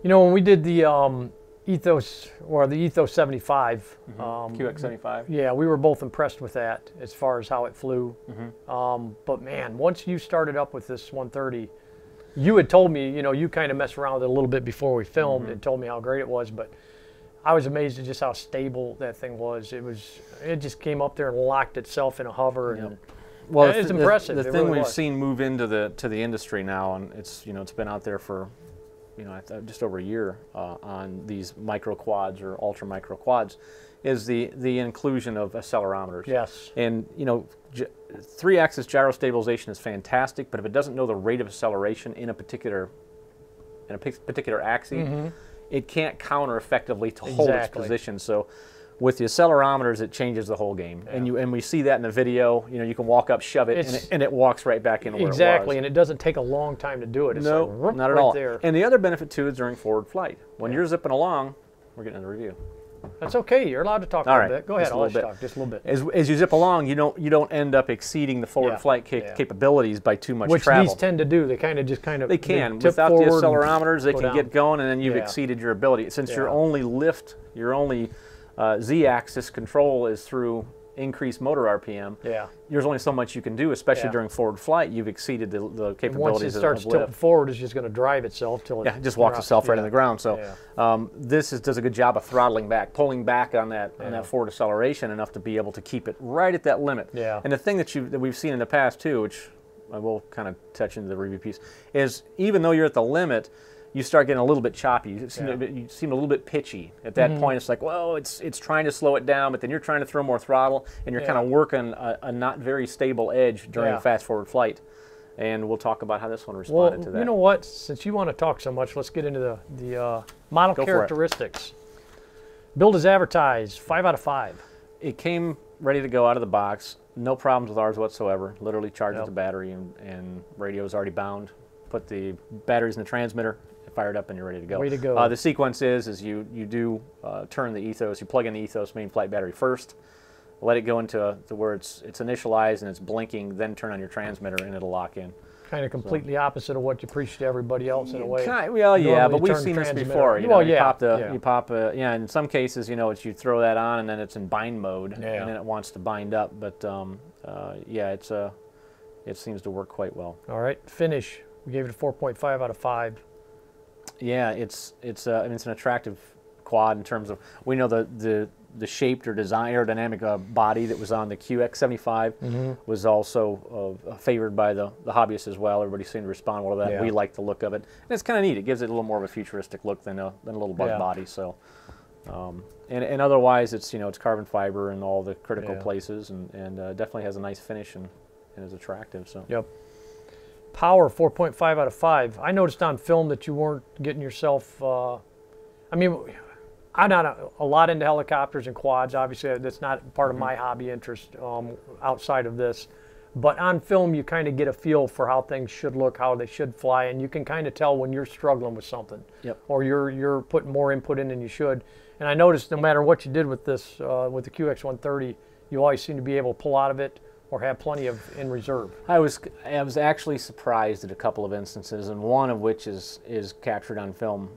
You know, when we did the Ethos, or the Ethos 75, QX 75. yeah, we were both impressed with that as far as how it flew. But man, once you started up with this 130, you had told me, you know, you kind of messed around with it a little bit before we filmed and told me how great it was, but I was amazed at just how stable that thing was. It just came up there and locked itself in a hover, and well, it's impressive. The it thing really we've was. seen move into the industry now, and it's it's been out there for just over a year on these micro quads or ultra micro quads, is the inclusion of accelerometers. Yes. And 3-axis gyro stabilization is fantastic, but if it doesn't know the rate of acceleration in a particular axis, it can't counter effectively to hold its position. So with the accelerometers, it changes the whole game. And we see that in the video. You can walk up, shove it, and it walks right back into where it was. Exactly, and it doesn't take a long time to do it. It's no, like, not at right all. there. And the other benefit too is during forward flight. When you're zipping along, we're getting into review. That's okay. You're allowed to talk a little bit. Go ahead. I'll let you talk just a little bit. As you zip along, you don't end up exceeding the forward flight capabilities by too much travel. Which these tend to do. They kind of they can without the accelerometers. They can get going, and then you've exceeded your ability. Since your only Z-axis control is through increased motor RPM. There's only so much you can do, especially during forward flight. You've exceeded the capabilities of lift. Once it starts tilting forward, it's just going to drive itself till it it just walks itself right in the ground. So this does a good job of throttling back, pulling back on that forward acceleration enough to be able to keep it right at that limit. And the thing that we've seen in the past too, which I will kind of touch into the review piece, is even though you're at the limit, you start getting a little bit choppy. You seem a little bit pitchy. At that point, it's like, well, it's trying to slow it down, but then you're trying to throw more throttle, and you're kind of working a not very stable edge during fast forward flight. And we'll talk about how this one responded to that. You know what? Since you want to talk so much, let's get into the model characteristics. Build as advertised, 5 out of 5. It came ready to go out of the box. No problems with ours whatsoever. Literally charges the battery, and radio is already bound. Put the batteries in the transmitter, fired up, and you're ready to go. Way to go. The sequence is you do turn the Ethos, you plug in the Ethos main flight battery first, let it go into where it's initialized and it's blinking, then turn on your transmitter and it'll lock in. Kind of completely opposite of what you preach to everybody else in a way. Well, yeah, but we've seen this before. You pop in some cases, it's you throw that on and then it's in bind mode and then it wants to bind up. But it seems to work quite well. All right, finish. We gave it a 4.5 out of 5. Yeah, it's an attractive quad in terms of, we know the shaped or aerodynamic body that was on the QX 75 was also favored by the hobbyists as well. Everybody seemed to respond well to that. We like the look of it, and it's kind of neat. It gives it a little more of a futuristic look than a little bug body. So, and otherwise, it's it's carbon fiber in all the critical places, and definitely has a nice finish and is attractive. So. Yep. Power, 4.5 out of 5. I noticed on film that you weren't getting yourself, I mean, I'm not a lot into helicopters and quads. Obviously, that's not part of my hobby interest outside of this. But on film, you kind of get a feel for how things should look, how they should fly, and you can kind of tell when you're struggling with something, or you're putting more input in than you should. And I noticed no matter what you did with this, with the QX 130, you always seem to be able to pull out of it or have plenty of in reserve. I was actually surprised at a couple of instances, and one of which is captured on film.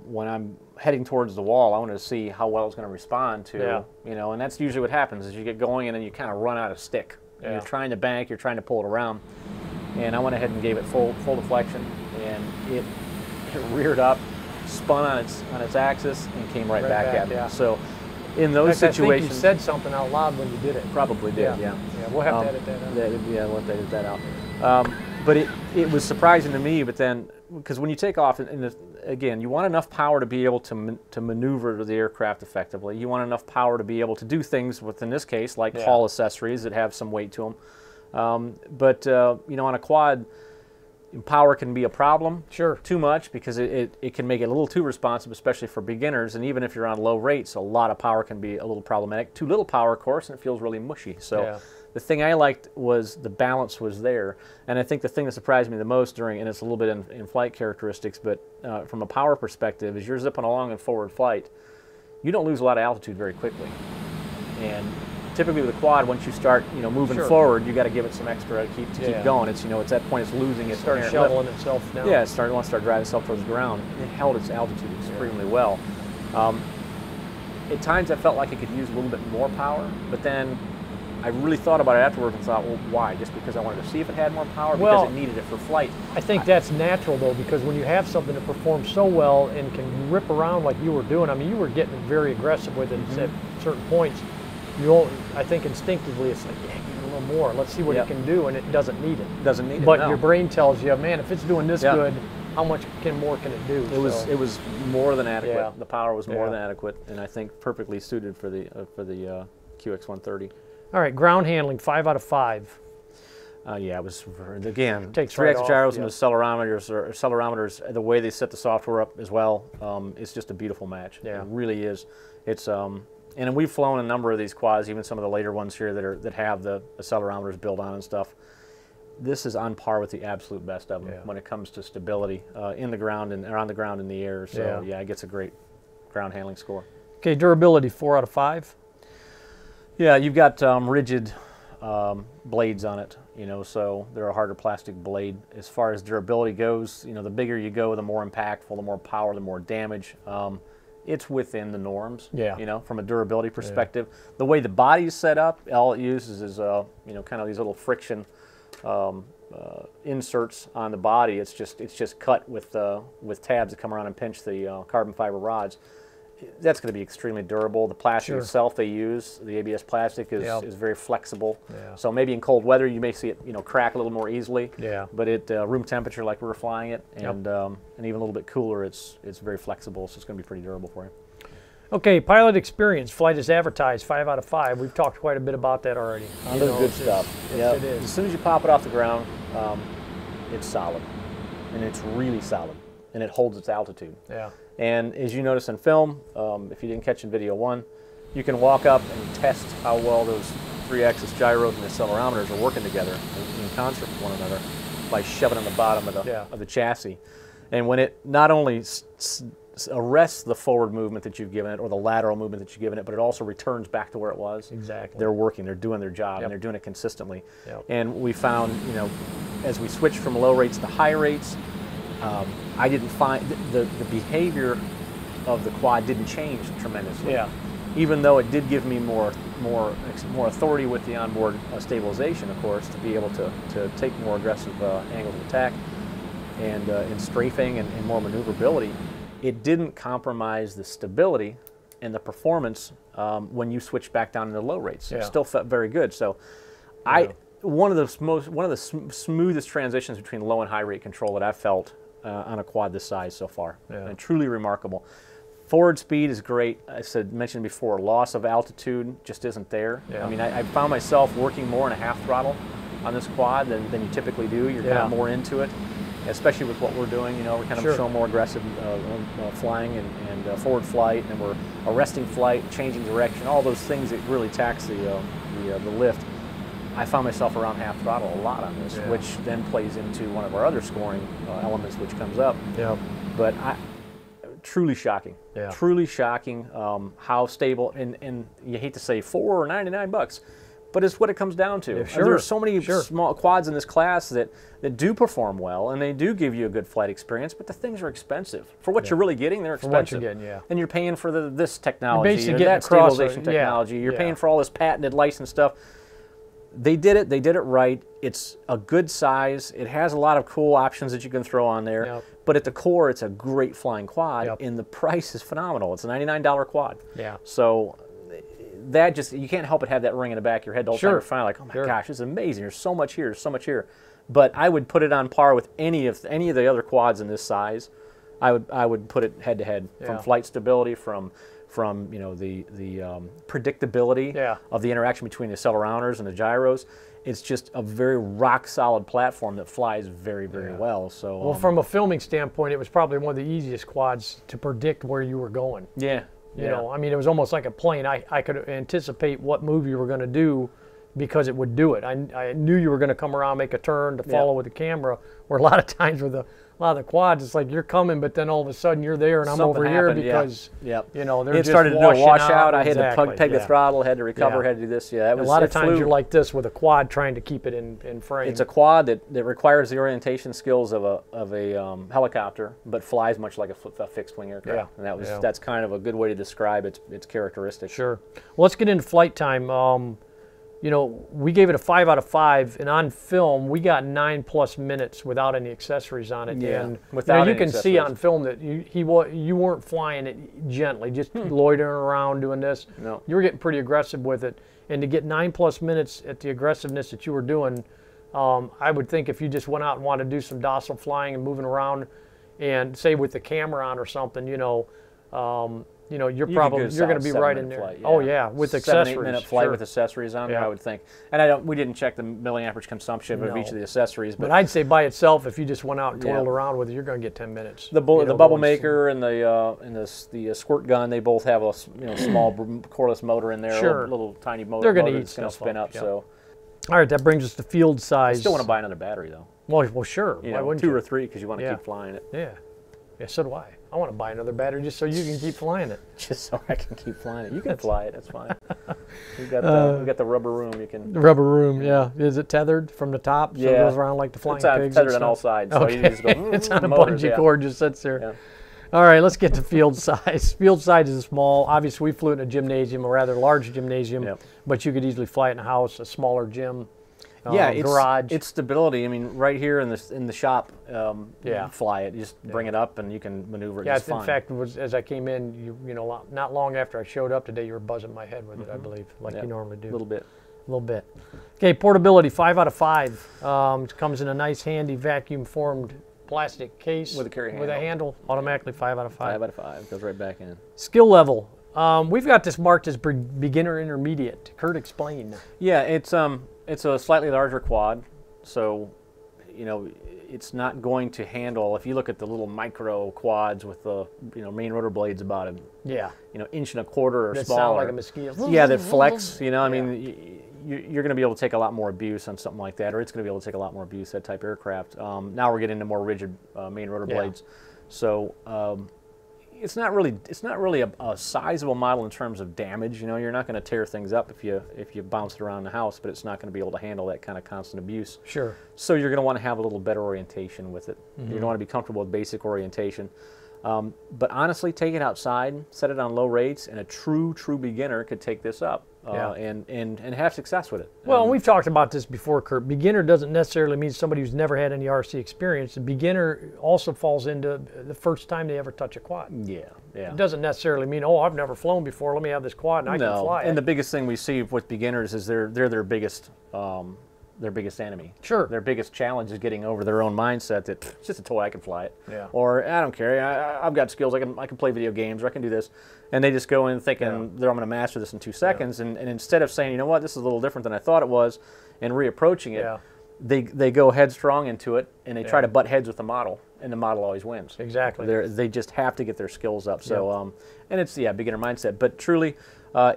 When I'm heading towards the wall, I wanted to see how well it's going to respond to, and that's usually what happens is you get going and then you kind of run out of stick. And you're trying to bank, you're trying to pull it around, and I went ahead and gave it full deflection, and it reared up, spun on its axis, and came right back at me. So. In those situations, I think you said something out loud when you did it. Probably did, yeah. We'll have to edit that out. We'll have to edit that out. But it was surprising to me. But then, because when you take off, again, you want enough power to be able to maneuver the aircraft effectively. You want enough power to be able to do things with, in this case, like haul accessories that have some weight to them. But on a quad, power can be a problem. Sure. Too much, because it can make it a little too responsive, especially for beginners. And even if you're on low rates, a lot of power can be a little problematic. Too little power, of course, and it feels really mushy. So the thing I liked was the balance was there. And I think the thing that surprised me the most during, and it's a little bit in flight characteristics, but from a power perspective, as you're zipping along in forward flight, you don't lose a lot of altitude very quickly. And typically with a quad, once you start, moving forward, you got to give it some extra to keep going. It's, it's that point it's losing its start shoveling itself down. Yeah, it wants to start driving itself towards the ground. It held its altitude extremely well. At times I felt like it could use a little bit more power, but then I really thought about it afterwards and thought, well, why? Just because I wanted to see if it had more power, because it needed it for flight? I think that's natural, though, because when you have something that performs so well and can rip around like you were doing, I mean, you were getting very aggressive with it at certain points. I think instinctively it's like, yeah, give it a little more. Let's see what it can do, and it doesn't need it. Doesn't need it, But no. your brain tells you, man, if it's doing this good, how much more can it do? It was more than adequate. Yeah. The power was more than adequate, and I think perfectly suited for the QX 130. All right, ground handling, 5 out of 5. Yeah, it was, again, Takes 3-axis gyros and the accelerometers, the way they set the software up as well, it's just a beautiful match. Yeah. It really is. It's and we've flown a number of these quads, even some of the later ones here that have the accelerometers built on and stuff. This is on par with the absolute best of them when it comes to stability in the ground or on the ground in the air. So yeah, it gets a great ground handling score. Okay, durability, 4 out of 5. Yeah, you've got rigid blades on it, so they're a harder plastic blade. As far as durability goes, the bigger you go, the more impactful, the more power, the more damage. It's within the norms, from a durability perspective. The way the body is set up, all it uses is, kind of these little friction inserts on the body. It's just cut with tabs that come around and pinch the carbon fiber rods. That's going to be extremely durable. The plastic itself they use, the ABS plastic, is very flexible. Yeah. So maybe in cold weather you may see it crack a little more easily. Yeah. But at room temperature, like we were flying it, and even a little bit cooler, it's very flexible. So it's going to be pretty durable for you. Okay, pilot experience. Flight is advertised, 5 out of 5. We've talked quite a bit about that already. Good stuff. Yeah. It is. As soon as you pop it off the ground, it's solid, and it's really solid, and it holds its altitude. Yeah. And as you notice in film, if you didn't catch in video 1, you can walk up and test how well those 3-axis gyros and accelerometers are working together in concert with one another by shoving on the bottom of the chassis. And when it not only arrests the forward movement that you've given it or the lateral movement that you've given it, but it also returns back to where it was. Exactly. They're working, they're doing their job, and they're doing it consistently. And we found, as we switched from low rates to high rates, I didn't find the behavior of the quad didn't change tremendously. Yeah. Even though it did give me more authority with the onboard stabilization, of course, to be able to take more aggressive angles of attack and in strafing and more maneuverability, it didn't compromise the stability and the performance when you switch back down into low rates. It still felt very good. So, one of the smoothest transitions between low and high rate control that I've felt on a quad this size so far, and truly remarkable. Forward speed is great. I mentioned before, loss of altitude just isn't there. I mean, I found myself working more in a half throttle on this quad than you typically do. You're kind of more into it, especially with what we're doing. We're kind of showing more aggressive flying and forward flight, and we're arresting flight, changing direction, all those things that really tax the lift. I found myself around half throttle a lot on this, which then plays into one of our other scoring elements, which comes up. But truly shocking. Truly shocking how stable, and you hate to say $4 or $99, but it's what it comes down to. There's so many small quads in this class that do perform well, and they do give you a good flight experience, but the things are expensive. For what you're really getting, they're expensive. For what you're getting, and you're paying for this technology, or that stabilization technology. You're paying for all this patented licensed stuff. They did it right. It's a good size. It has a lot of cool options that you can throw on there. But at the core, it's a great flying quad, and the price is phenomenal. It's a $99 quad. So that you can't help but have that ring in the back of your head the whole time you're flying, like, oh my gosh, this is amazing. There's so much here, there's so much here. But I would put it on par with any of the other quads in this size. I would put it head to head, from flight stability, from the predictability of the interaction between the accelerometers and the gyros. It's just a very rock solid platform that flies very, very well. So, well, from a filming standpoint, it was probably one of the easiest quads to predict where you were going. You know, I mean, it was almost like a plane. I could anticipate what move you were going to do because it would do it. I knew you were going to come around, make a turn to follow with the camera, where a lot of times with a lot of the quads, it's like you're coming, but then all of a sudden you're there, and I'm over here because you know they're just started to do a washout. I had exactly, to peg the throttle, had to recover, had to do this. Yeah, a lot of times you're like this with a quad trying to keep it in frame. It's a quad that requires the orientation skills of a helicopter, but flies much like a fixed wing aircraft. And that's kind of a good way to describe its characteristics. Sure. Well, let's get into flight time. You know, we gave it a 5 out of 5, and on film we got 9+ minutes without any accessories on it. Yeah, and without you can see on film that you weren't flying it gently, just loitering around doing this. No, you were getting pretty aggressive with it, and to get 9+ minutes at the aggressiveness that you were doing, I would think if you just went out and wanted to do some docile flying and moving around, and say with the camera on or something, you're going to be right in there. Flight, Oh yeah, with accessories. 7-8 minute flight with accessories on there, I would think. And we didn't check the milliamperage consumption of each of the accessories, but I'd say by itself, if you just went out and toiled around with it, you're going to get 10 minutes. The bubble maker and the squirt gun, they both have a small cordless motor in there, sure. a little tiny motor. They're going to eat going to spin up. So, all right, that brings us to field size. You still want to buy another battery though. Well, sure. Why wouldn't 2 or 3 because you want to keep flying it. Yeah, so do I. I want to buy another battery just so you can keep flying it. Just so I can keep flying it. You can fly it. That's fine. We got the rubber room. You can. The rubber room, yeah. Is it tethered from the top? So it goes around like the flying pigs. It's tethered on all sides. So you just go, it's on a bungee cord, just sits there. Yeah. All right, let's get to field size. Field size is small. Obviously, we flew it in a gymnasium, a rather large gymnasium, but you could easily fly it in a house, a smaller gym. Garage. It's stability. I mean, right here in the shop, you fly it. You just bring it up, and you can maneuver it just fine. In fact, as I came in, you know, not long after I showed up today, you were buzzing my head with it, I believe, like you normally do. A little bit. A little bit. Okay, portability, 5 out of 5. It comes in a nice, handy, vacuum-formed plastic case with a carry handle. With a handle, automatically 5 out of 5. 5 out of 5 goes right back in. Skill level. We've got this marked as beginner intermediate. Kurt, explain. Yeah, it's a slightly larger quad, so it's not going to handle. If you look at the little micro quads with the main rotor blades about inch and a quarter or that smaller. Sound like a mosquito. Yeah, that flex. I mean, you're going to be able to take a lot more abuse on something like that, or it's going to be able to take a lot more abuse, that type of aircraft. Now we're getting into more rigid main rotor blades, so. It's not really a sizable model in terms of damage. You're not going to tear things up if you bounce it around the house, but it's not going to be able to handle that kind of constant abuse. Sure. So you're going to want to have a little better orientation with it. You're going to want to be comfortable with basic orientation. But honestly, take it outside, set it on low rates, and a true beginner could take this up and have success with it. Well, we've talked about this before, Kurt. Beginner doesn't necessarily mean somebody who's never had any RC experience. The beginner also falls into the first time they ever touch a quad. Yeah. It doesn't necessarily mean, oh, I've never flown before, let me have this quad and I can fly it. And the biggest thing we see with beginners is they're their biggest enemy. Sure. Their biggest challenge is getting over their own mindset that it's just a toy, I can fly it. Yeah. Or I don't care, I've got skills, I can play video games, or I can do this. And they just go in thinking I'm going to master this in 2 seconds. And instead of saying, you know what, this is a little different than I thought it was, and reapproaching it, they go headstrong into it, and they try to butt heads with the model, and the model always wins. Exactly. They just have to get their skills up. So, and it's beginner mindset. But truly,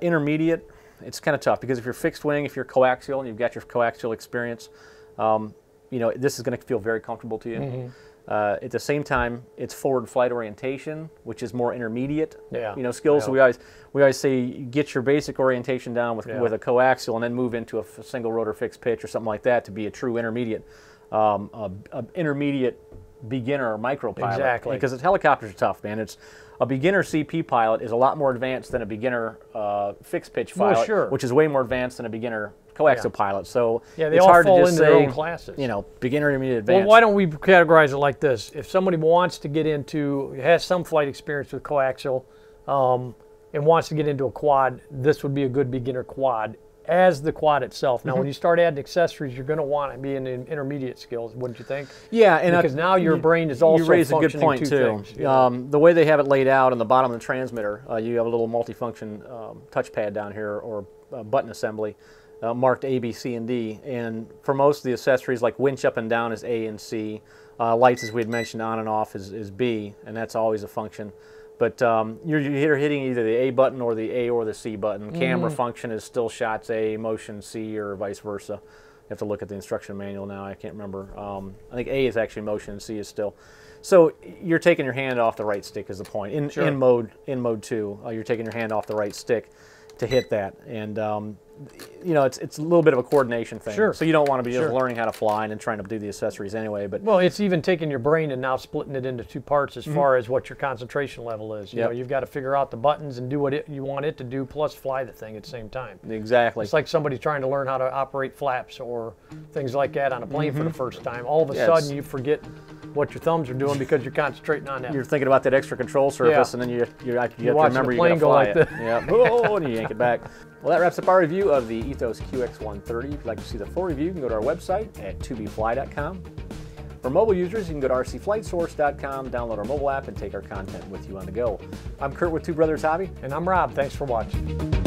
intermediate. It's kind of tough because if you're fixed wing, if you're coaxial and you've got your coaxial experience, this is going to feel very comfortable to you. At the same time, it's forward flight orientation, which is more intermediate. Skills. So we always say get your basic orientation down with a coaxial, and then move into a single rotor fixed pitch or something like that to be a true intermediate, intermediate beginner or micro pilot. Exactly. Because helicopters are tough, man. A beginner CP pilot is a lot more advanced than a beginner fixed pitch pilot, which is way more advanced than a beginner coaxial pilot. So they it's all hard fall to just into say, their own classes. Beginner, intermediate, advanced. Well, why don't we categorize it like this? If somebody wants to get into, has some flight experience with coaxial, and wants to get into a quad, this would be a good beginner quad as the quad itself. Now, when you start adding accessories, you're going to want to be in intermediate skills, wouldn't you think? Yeah, and because now your brain is also functioning. You raise a good point too. Things, the way they have it laid out on the bottom of the transmitter, you have a little multifunction touchpad down here, or button assembly, marked A, B, C, and D. And for most of the accessories, like winch up and down is A and C. Lights, as we had mentioned, on and off is B, and that's always a function. But you're hitting either the A button or the A or the C button. Camera function is still shots A, motion C, or vice versa. have to look at the instruction manual now. I can't remember. I think A is actually motion, and C is still. So you're taking your hand off the right stick is the point. In mode 2, you're taking your hand off the right stick to hit that, and you know, it's a little bit of a coordination thing. Sure. So you don't want to be just learning how to fly and then trying to do the accessories anyway. But well, it's even taking your brain and now splitting it into 2 parts as far as what your concentration level is. You know, you've got to figure out the buttons and do what you want it to do, plus fly the thing at the same time. Exactly. It's like somebody trying to learn how to operate flaps or things like that on a plane for the first time. All of a sudden, you forget what your thumbs are doing because you're concentrating on that. You're thinking about that extra control surface, and then you have to remember you got to fly it. Yeah. Oh, and you yank it back. Well, that wraps up our review of the Ethos QX 130. If you'd like to see the full review, you can go to our website at tubefly.com. For mobile users, you can go to rcflightsource.com, download our mobile app, and take our content with you on the go. I'm Kurt with Two Brothers Hobby. And I'm Rob. Thanks for watching.